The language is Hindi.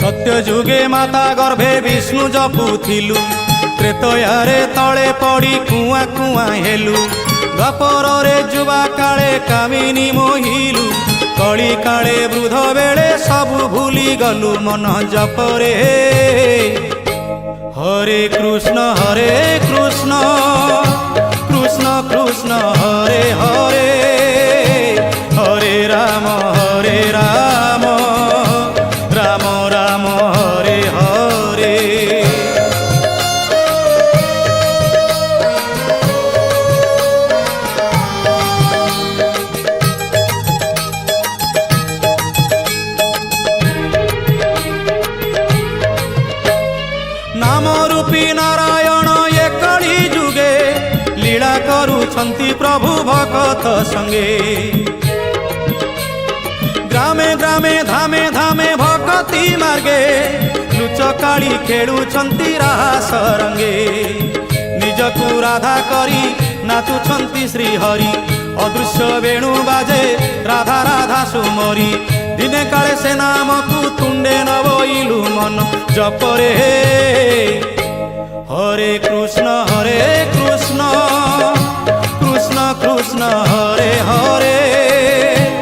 सत्य जुगे माता गर्भे विष्णु जपुथिलु त्रेतयारे तले पड़ी कुआ कुआ हेलु द्वापर रे जुवा काले कामिनी मोहिलु कली काले वृद्ध बेले सबु भूली गलु मन जपरे हरे कृष्ण कृष्ण कृष्ण हरे हरे हरे राम राम राम हरे हरे। नाम रूपी नारायण ये कली जुगे लीला करुछंती प्रभु भक्त संगे ग्रामे ग्रामे धामे धामे भक्ति मार्गे लुचकाली खेलुछंती रास रंगे निजकु राधा करी नाचुछंती श्रीहरि अदृश्य वेणु बाजे राधा राधा सुमरी दिने काले से नाम को तुंडे नबइलु मन जपरे हरे कृष्ण